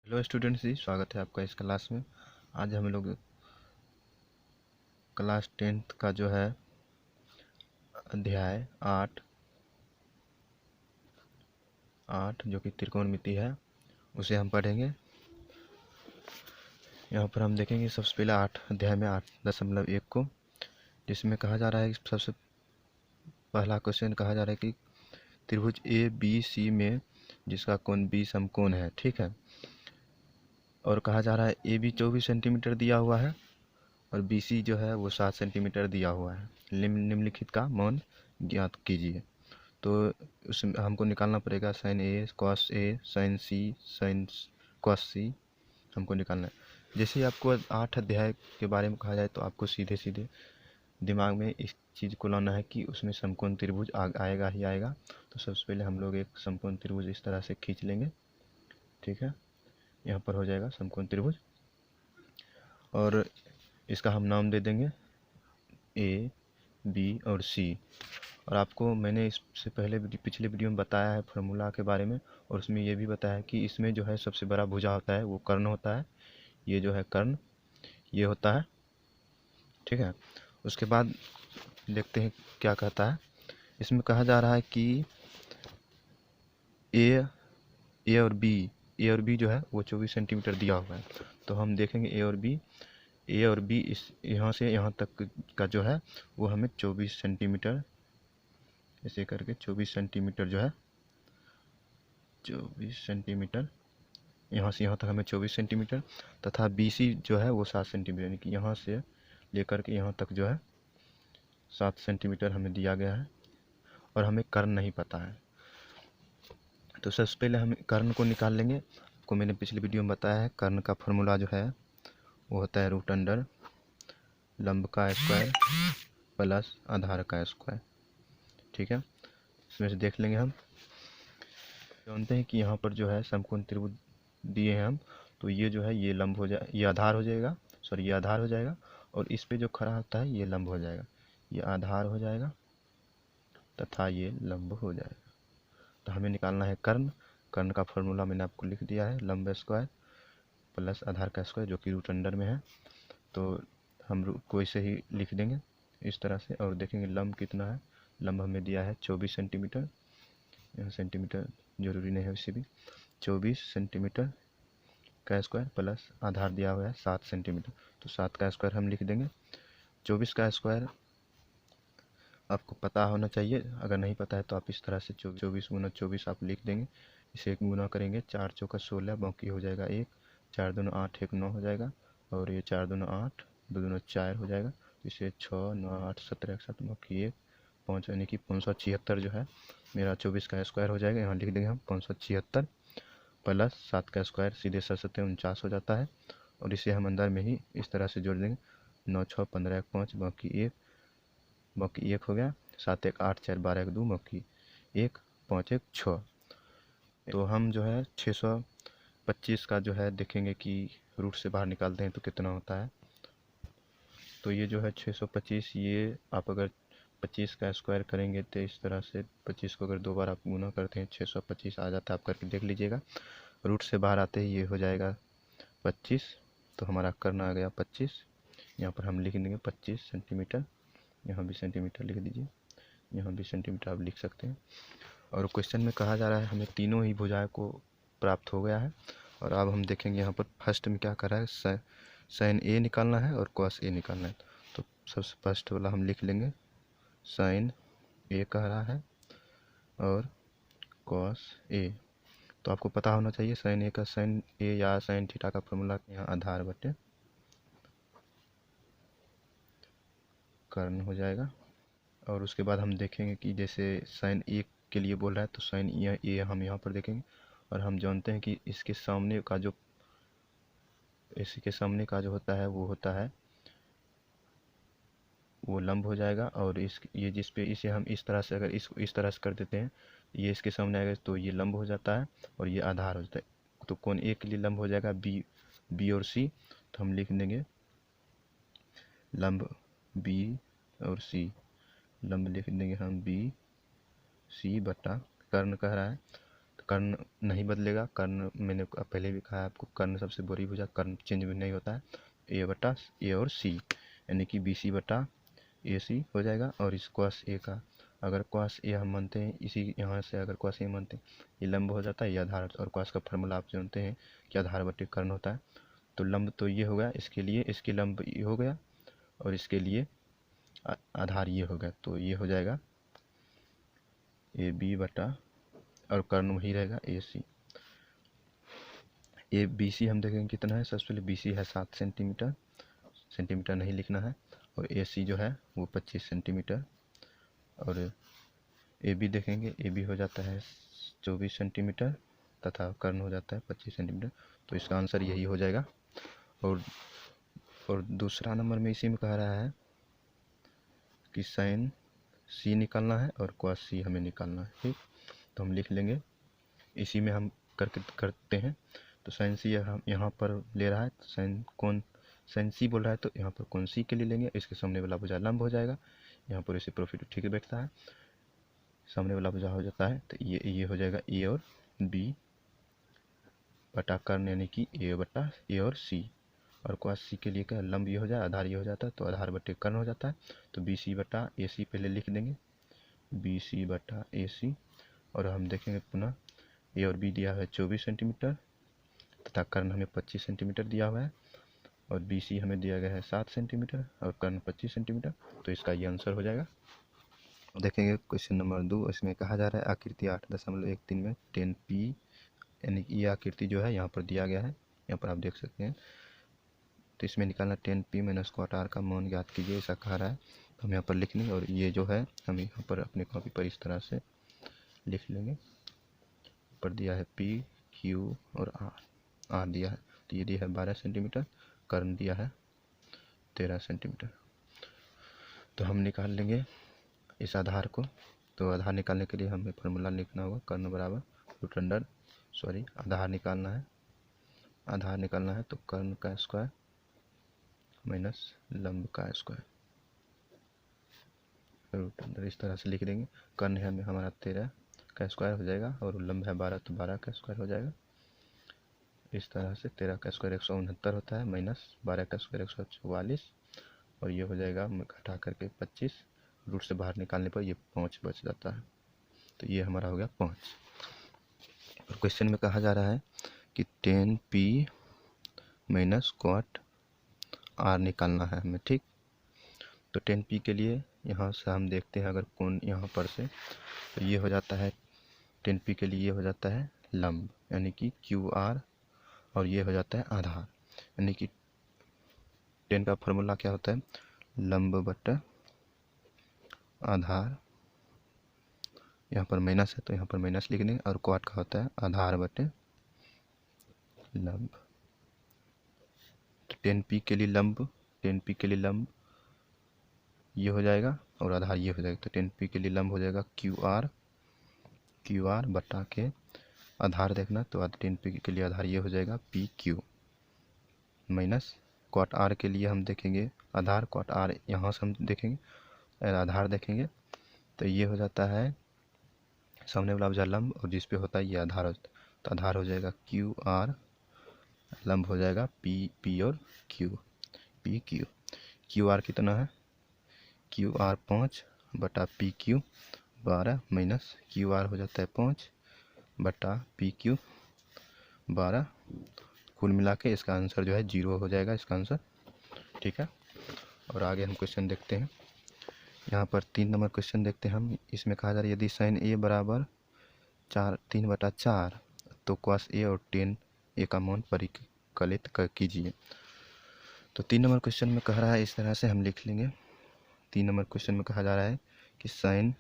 Hello students जी, स्वागत है आपका इस क्लास में। आज हम लोग क्लास 10th का जो है अध्याय 8 जो कि त्रिकोणमिति है उसे हम पढ़ेंगे। यहाँ पर हम देखेंगे सबसे पहले अध्याय में 8.1 को, जिसमें कहा जा रहा है कि सबसे पहला क्वेश्चन कहा जा रहा है कि त्रिभुज ए बी सी में जिसका कोण बी समकोण है, ठीक है। और कहा जा रहा है ए बी 24 सेंटीमीटर दिया हुआ है और बी सी जो है वो 7 सेंटीमीटर दिया हुआ है। निम्नलिखित का मान ज्ञात कीजिए। तो उसमें हमको निकालना पड़ेगा साइन ए साइन सी साइन कॉस सी हमको निकालना है। जैसे ही आपको 8 अध्याय के बारे में कहा जाए तो आपको सीधे सीधे दिमाग में इस चीज़ को लाना है कि उसमें समकोण त्रिभुज आएगा ही आएगा। तो सबसे पहले हम लोग एक समकोण त्रिभुज इस तरह से खींच लेंगे, ठीक है। यहाँ पर हो जाएगा समकोण त्रिभुज और इसका हम नाम दे देंगे ए बी और सी। और आपको मैंने इससे पहले पिछले वीडियो में बताया है फार्मूला के बारे में, और उसमें ये भी बताया है कि इसमें जो है सबसे बड़ा भुजा होता है वो कर्ण होता है। ये जो है कर्ण ये होता है, ठीक है। उसके बाद देखते हैं क्या कहता है। इसमें कहा जा रहा है कि ए ए और बी जो है वो 24 सेंटीमीटर दिया हुआ है। तो हम देखेंगे ए और बी इस यहाँ से यहाँ तक का जो है वो हमें 24 सेंटीमीटर ऐसे करके 24 सेंटीमीटर जो है 24 सेंटीमीटर यहाँ से यहाँ तक हमें 24 सेंटीमीटर तथा बी सी जो है वो 7 सेंटीमीटर, यानी कि यहाँ से लेकर के यहाँ तक जो है 7 सेंटीमीटर हमें दिया गया है। और हमें कर्ण नहीं पता है, तो सबसे पहले हम कर्ण को निकाल लेंगे। आपको मैंने पिछली वीडियो में बताया है कर्ण का फॉर्मूला जो है वो होता है रूट अंडर लंब का स्क्वायर प्लस आधार का स्क्वायर, ठीक है। इसमें से देख लेंगे हम जानते हैं कि यहाँ पर जो है समकोण त्रिभुज दिए हैं हम, तो ये जो है ये लंब हो जाए, ये आधार हो जाएगा, सॉरी ये आधार हो जाएगा और इस पे जो खड़ा होता है ये लंब हो जाएगा। ये आधार हो जाएगा तथा ये लंब हो जाएगा। तो हमें निकालना है कर्ण। कर्ण का फॉर्मूला मैंने आपको लिख दिया है, लंब स्क्वायर प्लस आधार का स्क्वायर जो कि रूट अंडर में है। तो हम को इसे ही लिख देंगे इस तरह से और देखेंगे लंब कितना है। लंब हमें दिया है 24 सेंटीमीटर, यहाँ सेंटीमीटर जरूरी नहीं है वैसे भी। 24 सेंटीमीटर का स्क्वायर प्लस आधार दिया हुआ है 7 सेंटीमीटर, तो 7 का स्क्वायर हम लिख देंगे। 24 का स्क्वायर आपको पता होना चाहिए, अगर नहीं पता है तो आप इस तरह से 24 गुना 24 आप लिख देंगे। इसे एक गुना करेंगे 4 चौका 16, बाकी हो जाएगा 1, 4 दूना 8, 1 9 हो जाएगा और ये 4 दूना 8, 2 दूना 4 हो जाएगा। इसे 6 9 8 17 7 बाकी 1 5, यानी कि 576 जो है मेरा 24 का स्क्वायर हो जाएगा। यहाँ लिख देंगे हम 576 प्लस 7 का स्क्वायर सीधे 7 49 हो जाता है और इसे हम अंदर में ही इस तरह से जोड़ देंगे। 9 6 15 1 5 बाकी 1 हो गया, 7 1 8 4 12 1 2 बाकी 1 5 1 6। तो हम जो है 625 का जो है देखेंगे कि रूट से बाहर निकालते हैं तो कितना होता है। तो ये जो है 625, ये आप अगर 25 का स्क्वायर करेंगे तो इस तरह से 25 को अगर 2 बार आप गुना करते हैं 625 आ जाता है। आप करके देख लीजिएगा। रूट से बाहर आते ही ये हो जाएगा 25, तो हमारा कर्ण आ गया 25। यहाँ पर हम लिख देंगे 25 सेंटीमीटर, यहाँ भी सेंटीमीटर लिख दीजिए, यहाँ भी सेंटीमीटर आप लिख सकते हैं। और क्वेश्चन में कहा जा रहा है हमें तीनों ही भुजाएं को प्राप्त हो गया है। और अब हम देखेंगे यहाँ पर फर्स्ट में क्या कर रहा है, साइन ए निकालना है और कॉस ए निकालना है। तो सबसे फर्स्ट वाला हम लिख लेंगे साइन ए कह रहा है और कॉस ए। तो आपको पता होना चाहिए साइन ए का साइन ए या साइन थीटा का फॉर्मूला यहाँ आधार बटे कर्ण हो जाएगा। और उसके बाद हम देखेंगे कि जैसे साइन ए के लिए बोल रहा है तो साइन ए हम यहाँ पर देखेंगे और हम जानते हैं कि इसके सामने का जो होता है वो होता है वो लंब हो जाएगा। और ये जिस पे इसे हम इस तरह से अगर इसको इस तरह से कर देते हैं, ये इसके सामने आएगा तो ये लंब हो जाता है और ये आधार हो जाता है। तो कोण ए के लिए लंब हो जाएगा बी और सी। तो हम लिख देंगे लंब बी और सी, लंब लिख देंगे हम बी सी बटा कर्ण कह रहा है तो कर्ण नहीं बदलेगा, कर्ण मैंने पहले भी कहा आपको, कर्ण सबसे बड़ी भुजा, कर्ण चेंज भी नहीं होता है। ए बटा ए और सी, यानी कि बी सी बटा ए सी हो जाएगा। और इस cos ए का, अगर cos ए हम मानते हैं, इसी यहाँ से अगर cos ए मानते हैं, ये लंब हो जाता है, ये आधार। और cos का फार्मूला आप जानते हैं कि आधार बटे कर्ण होता है। तो लंब तो ये हो गया, इसके लिए इसके लंब ये हो गया, और इसके लिए आधार ये हो गया। तो ये हो जाएगा ए बी बटा, और कर्ण वही रहेगा ए सी। ए बी सी हम देखेंगे कितना है। सबसे पहले बी सी है 7 सेंटीमीटर, सेंटीमीटर नहीं लिखना है। और ए सी जो है वो 25 सेंटीमीटर। और ए बी देखेंगे, ए बी हो जाता है 24 सेंटीमीटर तथा कर्ण हो जाता है 25 सेंटीमीटर। तो इसका आंसर यही हो जाएगा। और दूसरा नंबर में इसी में कह रहा है कि साइन सी निकालना है और cos सी हमें निकालना है। ठीक, तो हम लिख लेंगे, इसी में हम करते हैं। तो साइन सी हम यहाँ पर ले रहा है, तो साइन सी बोल रहा है, तो यहाँ पर कौन सी के लिए लेंगे, इसके सामने वाला भुजा लंब हो जाएगा। यहाँ पर इसे प्रॉफिट ठीक बैठता है, सामने वाला भुजा हो जाता है। तो ये हो जाएगा ए और बी बटा कर्ण, यानी कि ए बटा ए और सी। और cos सी के लिए क्या, लंब ये हो जाए, आधार ये हो जाता है, तो आधार बटे कर्ण हो जाता है। तो बी सी बटा ए सी पहले लिख देंगे, बी सी बटा ए सी। और हम देखेंगे पुनः, ए और बी दिया है 24 सेंटीमीटर तथा कर्ण हमें 25 सेंटीमीटर दिया हुआ है। और बी सी हमें दिया गया है 7 सेंटीमीटर और कर्ण 25 सेंटीमीटर। तो इसका ये आंसर हो जाएगा। देखेंगे क्वेश्चन नंबर 2, इसमें कहा जा रहा है आकृति 8.13 में 10p, यानी कि ये आकृति जो है यहाँ पर दिया गया है, यहाँ पर आप देख सकते हैं। तो इसमें निकालना 10p माइनस cot r का मान ज्ञात कीजिए, ऐसा कहा रहा है। तो हम यहाँ पर लिख लेंगे, और ये जो है हम यहाँ पर अपने कॉपी पर इस तरह से लिख लेंगे। ऊपर दिया है p q और r दिया है। तो ये दिया है 12 सेंटीमीटर, कर्ण दिया है 13 सेंटीमीटर। तो हम निकाल लेंगे इस आधार को। तो आधार निकालने के लिए हमें फार्मूला लिखना होगा, कर्ण बराबर रूट अंडर, आधार निकालना है। आधार निकालना है तो कर्ण का स्क्वायर माइनस लंब का स्क्वायर, रूट अंडर इस तरह से लिख देंगे। कर्ण है हमारा 13 का स्क्वायर हो जाएगा, और लंब है 12, तो 12 का स्क्वायर हो जाएगा। इस तरह से 13 का स्क्वायर 169 होता है, माइनस 12 का स्क्वायर 144, और ये हो जाएगा घटा करके 25। रूट से बाहर निकालने पर ये 5 बच जाता है। तो ये हमारा हो गया 5। और क्वेश्चन में कहा जा रहा है कि 10p माइनस cot r निकालना है हमें। ठीक, तो 10p के लिए यहाँ से हम देखते हैं, अगर कौन यहाँ पर से, तो ये हो जाता है 10p के लिए, ये हो जाता है लंब, यानी कि QR, और ये हो जाता है आधार, यानी कि 10 का फॉर्मूला क्या होता है, लंब बटा आधार। यहाँ पर माइनस है तो यहाँ पर माइनस लिख देंगे, और cot का होता है आधार बटे लंब। तो 10p के लिए लंब, 10p के लिए लंब ये हो जाएगा, और आधार ये हो जाएगा। तो 10p के लिए लंब हो जाएगा QR बटा के आधार देखना, तो 10p के लिए आधार ये हो जाएगा PQ, माइनस cot r के लिए हम देखेंगे आधार, cot r यहाँ से हम देखेंगे, आधार देखेंगे, तो ये हो जाता है सामने वाला भुजा लंब, और जिस पे होता है ये आधार होता है। तो आधार हो जाएगा QR, लंब हो जाएगा P और Q, PQ। QR कितना है, QR 5 बटा PQ 12, माइनस QR हो जाता है 5 बटा PQ 12। कुल मिला के इसका आंसर जो है 0 हो जाएगा, इसका आंसर। ठीक है, और आगे हम क्वेश्चन देखते हैं। यहाँ पर 3 नंबर क्वेश्चन देखते हैं हम। इसमें कहा जा रहा है यदि साइन a बराबर 3/4, तो cos a और tan a का मान परिकलित कीजिए। तो 3 नंबर क्वेश्चन में कह रहा है, इस तरह से हम लिख लेंगे। 3 नंबर क्वेश्चन में कहा जा रहा है कि साइन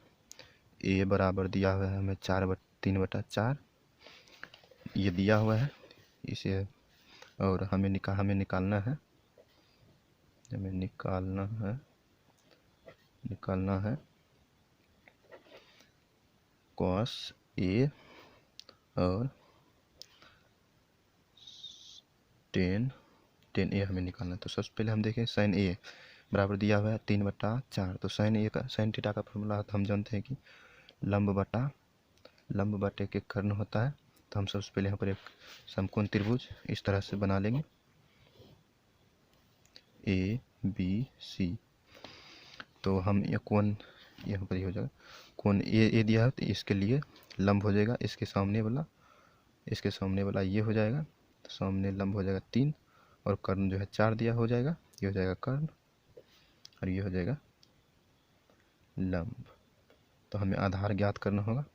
a बराबर दिया हुआ है हमें 3/4, ये दिया हुआ है इसे, और हमें निकालना है cos a और tan a हमें निकालना है। तो सबसे पहले हम देखें साइन a बराबर दिया हुआ है 3/4। तो साइन थीटा का फॉर्मूला हम जानते हैं कि लंब बटा लंब बटे के कर्ण होता है। तो हम सबसे पहले यहाँ पर एक समकोण त्रिभुज इस तरह से बना लेंगे, ए बी सी। तो हम ये कोण यहाँ पर ही हो जाएगा, कोण ए दिया है तो इसके लिए लंब हो जाएगा इसके सामने वाला ये हो जाएगा, तो सामने लंब हो जाएगा 3 और कर्ण जो है 4 दिया हो जाएगा, ये हो जाएगा कर्ण और ये हो जाएगा लंब। तो हमें आधार ज्ञात करना होगा।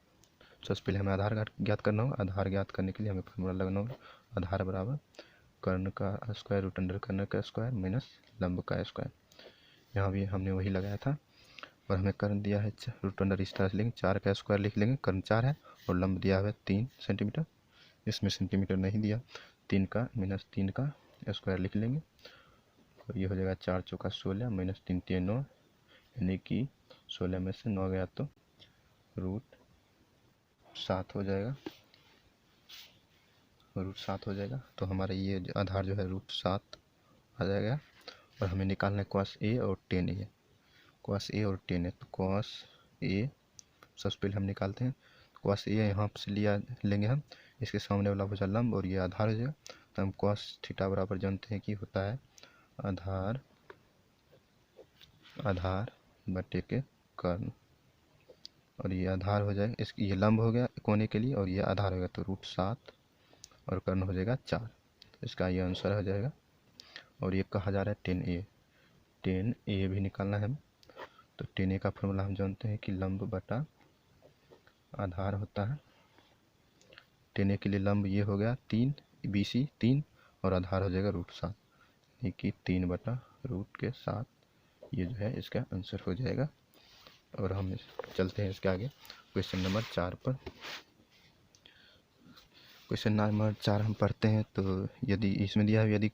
सबसे पहले हमें आधार ज्ञात करना होगा। आधार ज्ञात करने के लिए हमें फॉर्मूला लगाना होगा, आधार बराबर कर्ण का स्क्वायर रूट अंडर कर्ण का स्क्वायर माइनस लंब का स्क्वायर। यहाँ भी हमने वही लगाया था और हमें कर्ण दिया है रूट अंडर, इस तरह से लेंगे 4 का स्क्वायर लिख लेंगे, कर्ण 4 है और लंब दिया हुआ है 3 सेंटीमीटर, इसमें सेंटीमीटर नहीं दिया, 3 का माइनस 3 का स्क्वायर लिख लेंगे और ये हो जाएगा 4 चौका 16 माइनस 3 3 9, यानी कि 16 में से 9 गया तो रूट 7 हो जाएगा, रूट 7 हो जाएगा। तो हमारा ये आधार जो है रूट 7 आ जाएगा और हमें निकालना है कॉस ए और टेन ए, कॉस ए और टेन ए। तो कॉस ए सबसे पहले हम निकालते हैं, कॉस ए यहाँ से लेंगे हम, इसके सामने वाला भुजा लंब और ये आधार हो जाएगा। तो हम कॉस थीटा बराबर जानते हैं कि होता है आधार बटे के कर्ण, और ये आधार हो जाएगा, इसकी ये लंब हो गया कोने के लिए और ये आधार हो गया, तो रूट 7 और कर्ण हो जाएगा 4। इसका ये आंसर हो जाएगा। और ये कहा जा रहा है 10 ए भी निकालना है हमें। तो 10 ए का फॉर्मूला हम जानते हैं कि लंब बटा आधार होता है। 10 ए के लिए लंब ये हो गया 3 BC 3 और आधार हो जाएगा रूट 7, यानी कि 3 बटा रूट के 7, ये जो है इसका आंसर हो जाएगा। और हम चलते हैं इसके आगे क्वेश्चन नंबर 4 पर। क्वेश्चन नंबर 4 हम पढ़ते हैं। तो यदि इसमें दिया है यदि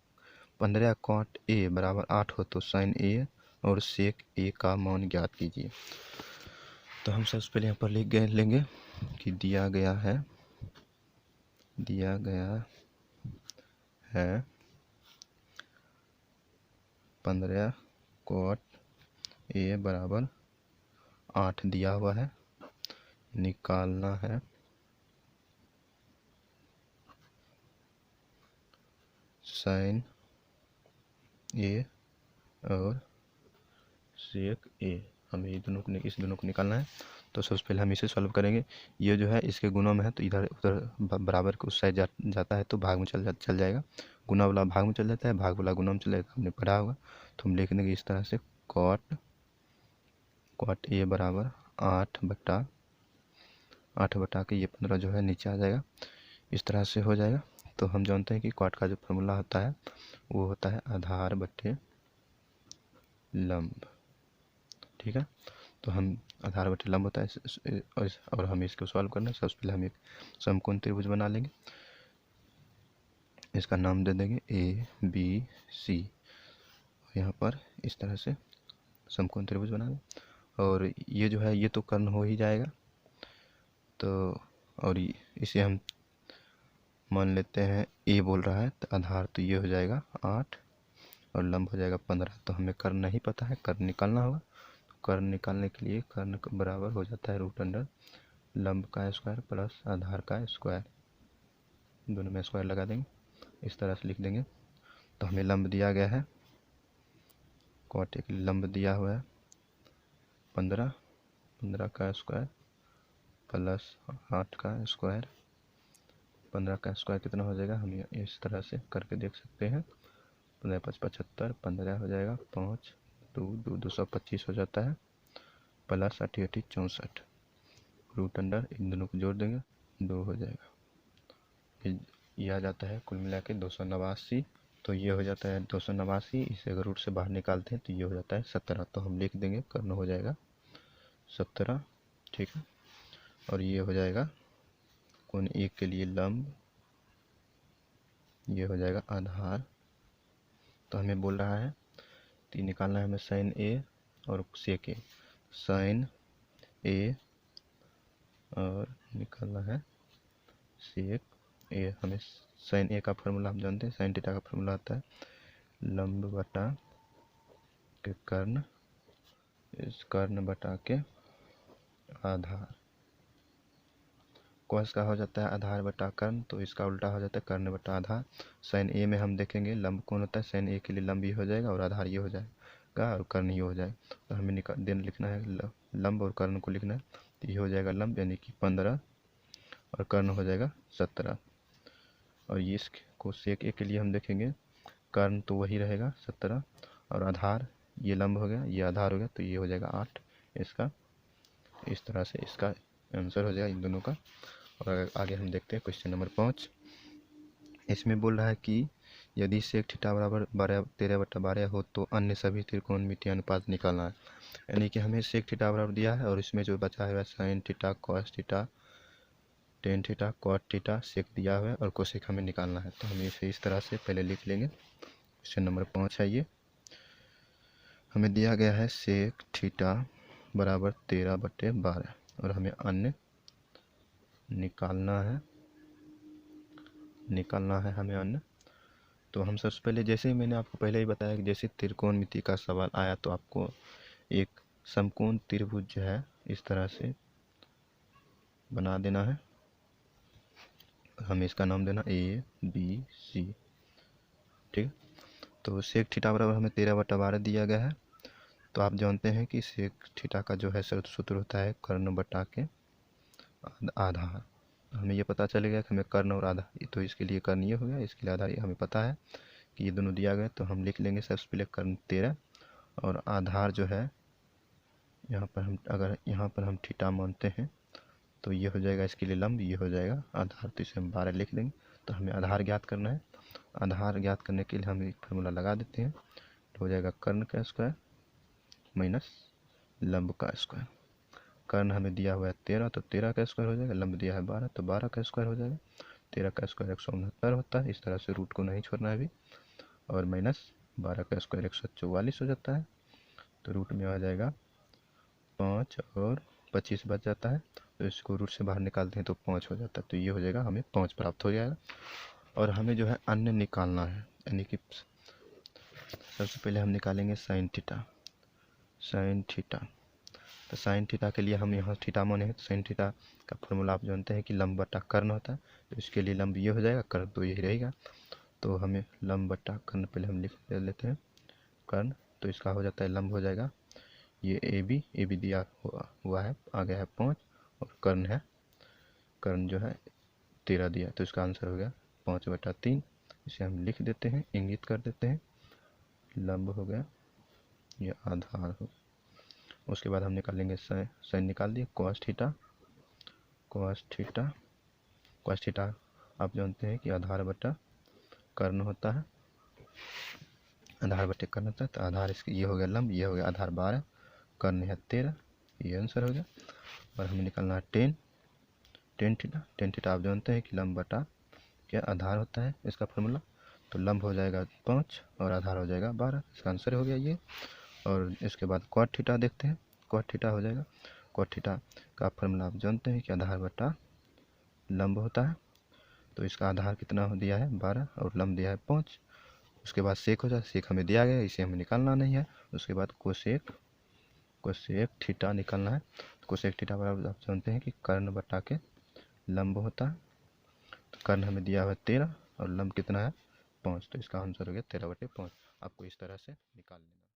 15 cot A बराबर 8 हो तो sin A और sec A का मान ज्ञात कीजिए। तो हम सबसे पहले यहाँ पर लेंगे कि दिया गया है 15 cot A बराबर 8 दिया हुआ है, निकालना है sin A और sec A। हमें इस दोनों को निकालना है। तो सबसे पहले हम इसे सॉल्व करेंगे। ये जो है इसके गुणों में है तो इधर उधर बराबर के उस साइड जाता है तो भाग में चल जाएगा, गुना वाला भाग में चल जाता है, भाग वाला गुना में चल जाएगा, हमने पढ़ा होगा। तो हम लिख देंगे इस तरह से cot A बराबर 8 बटा के ये 15 जो है नीचे आ जाएगा, इस तरह से हो जाएगा। तो हम जानते हैं कि कॉट का जो फॉर्मूला होता है वो होता है आधार बटे लंब, ठीक है। तो हम आधार बटे लंब होता है और हम इसको सॉल्व करना है। सबसे पहले हम एक समकोण त्रिभुज बना लेंगे, इसका नाम दे देंगे ABC। यहाँ पर इस तरह से समकोण त्रिभुज बना दें और ये जो है ये तो कर्ण हो ही जाएगा। तो और इसे हम मान लेते हैं ए बोल रहा है, तो आधार तो ये हो जाएगा 8 और लंब हो जाएगा 15। तो हमें कर्ण नहीं पता है, कर्ण निकालना होगा। तो कर्ण निकालने के लिए कर्ण बराबर हो जाता है रूट अंडर लंब का स्क्वायर प्लस आधार का स्क्वायर, दोनों में स्क्वायर लगा देंगे, इस तरह से लिख देंगे। तो हमें लंब दिया गया है, कॉट एक लंब दिया हुआ है 15 का स्क्वायर प्लस 8 का स्क्वायर। 15 का स्क्वायर कितना हो जाएगा, हम इस तरह से करके देख सकते हैं। 15 5 75, 15 हो जाएगा 5 2 225 हो जाता है प्लस 8 8 64, रूट अंडर इन दोनों को जोड़ देंगे 2 हो जाएगा, ये आ जाता है कुल मिला के 289। तो ये हो जाता है 289, इसे अगर रूट से बाहर निकालते हैं तो ये हो जाता है 17। तो हम लिख देंगे कर्ण हो जाएगा 17, ठीक है। और ये हो जाएगा कोण एक के लिए लंब, ये हो जाएगा आधार। तो हमें बोल रहा है तो निकालना है हमें sin A और sec A, sin A और निकालना है sec A। हमें sin A का फॉर्मूला हम जानते हैं, sin थीटा का फॉर्मूला आता है लंब बटा के कर्ण, इस कर्ण बटा के आधार। कॉस का हो जाता है आधार बटा कर्ण, तो इसका उल्टा हो जाता है कर्ण बटा आधार। साइन ए में हम देखेंगे लंब कौन होता है, साइन ए के लिए लंब ये हो जाएगा और आधार ये हो जाएगा और कर्ण ये हो जाएगा। तो हमें लिखना है लंब और कर्ण को लिखना है, तो ये हो जाएगा लंब यानी कि 15 और कर्ण हो जाएगा 17। और ये इसको सेक ए के लिए हम देखेंगे कर्ण तो वही रहेगा 17 और आधार ये लंब हो गया ये आधार हो गया, तो ये हो जाएगा 8। इसका इस तरह से इसका आंसर हो जाएगा इन दोनों का। और आगे हम देखते हैं क्वेश्चन नंबर 5। इसमें बोल रहा है कि यदि सेक थीटा बराबर 13/12 हो तो अन्य सभी त्रिकोणमितीय अनुपात निकालना है। यानी कि हमें सेक थीटा बराबर दिया है और इसमें जो बचा हुआ है sine theta cos theta tan theta cot theta sec दिया हुआ है और कोसेक हमें निकालना है। तो हम इसे इस तरह से पहले लिख लेंगे। क्वेश्चन नंबर 5 है ये, हमें दिया गया है सेक थीटा बराबर 13/12 और हमें अन्य निकालना है हमें अन्य। तो हम सबसे पहले, जैसे ही मैंने आपको पहले ही बताया कि जैसे त्रिकोणमिति का सवाल आया तो आपको एक समकोण त्रिभुज जो है इस तरह से बना देना है। हमें इसका नाम देना ए बी सी, ठीक। तो सेक थीटा बराबर हमें 13/12 दिया गया है। तो आप जानते हैं कि सेक थीटा का जो है सूत्र होता है कर्ण बटा के आधार। हमें ये पता चल गया कि हमें कर्ण और आधार, तो इसके लिए कर्ण ये हो गया, इसके लिए आधार ये हमें पता है कि ये दोनों दिया गया। तो हम लिख लेंगे सबसे पहले कर्ण 13 और आधार जो है यहाँ पर हम अगर यहाँ पर हम थीटा मानते हैं तो ये हो जाएगा इसके लिए लंब, ये हो जाएगा आधार, तो इसे हम 12 लिख देंगे। तो हमें आधार ज्ञात करना है। आधार ज्ञात करने के लिए हम एक फार्मूला लगा देते हैं, तो हो जाएगा कर्ण का स्क्वायर माइनस लंब का स्क्वायर। कर्ण हमें दिया हुआ है 13, तो 13 का स्क्वायर हो जाएगा, लंब दिया है 12 तो 12 का स्क्वायर हो जाएगा। 13 का स्क्वायर 169 होता है, इस तरह से रूट को नहीं छोड़ना है अभी, और माइनस 12 का स्क्वायर 144 हो जाता है। तो रूट में आ जाएगा 5 और 25 बच जाता है, तो इसको रूट से बाहर निकालते हैं तो 5 हो जाता है। तो ये हो जाएगा, हमें 5 प्राप्त हो जाएगा। और हमें जो है अन्य निकालना है, यानी कि सबसे पहले हम निकालेंगे साइन थीटा। तो साइन थीटा के लिए हम यहाँ थीटा माने हैं, तो साइन थीटा का फॉर्मूला आप जानते हैं कि लंब बटा कर्ण होता है। तो इसके लिए लंब ये हो जाएगा, कर्ण तो यही रहेगा। तो हमें लंब बटा कर्ण पहले हम लिख लेते हैं कर्ण, तो इसका हो जाता है लंब हो जाएगा ये ए बी दिया हुआ है, आ गया है 5 और कर्ण जो है 13 दिया, तो इसका आंसर हो गया 5/3। इसे हम लिख देते हैं, इंगित कर देते हैं, लंब हो गया ये आधार हो। उसके बाद हम निकालेंगे साइन निकाल दिए कॉस थीटा आप जानते हैं कि आधार बटा कर्ण होता है, आधार बटे कर्ण होता है। तो आधार इसकी ये हो गया लंब, ये हो गया आधार 12, कर्ण है 13, ये आंसर हो गया। और हमें निकालना है टेन थीटा आप जानते हैं कि लंब बटा क्या आधार होता है इसका फॉर्मूला। तो लंब हो जाएगा 5 और आधार हो जाएगा 12, इसका आंसर हो गया ये। और इसके बाद कॉट थीटा देखते हैं, कॉट थीटा हो जाएगा, कॉट थीटा का फॉर्मूला आप जानते हैं कि आधार बटा लंब होता है। तो इसका आधार कितना दिया है 12 और लंब दिया है 5। उसके बाद सेक हो जाए, सेक हमें दिया गया, इसे हमें निकालना नहीं है। उसके बाद कोसेक थीटा निकालना है। कोसेक थीटा बराबर आप जानते हैं कि कर्ण बटा के लंब होता है। तो कर्ण हमें दिया हुआ है 13 और लंब कितना है 5, तो इसका आंसर हो गया 13/5। आपको इस तरह से निकाल लेना।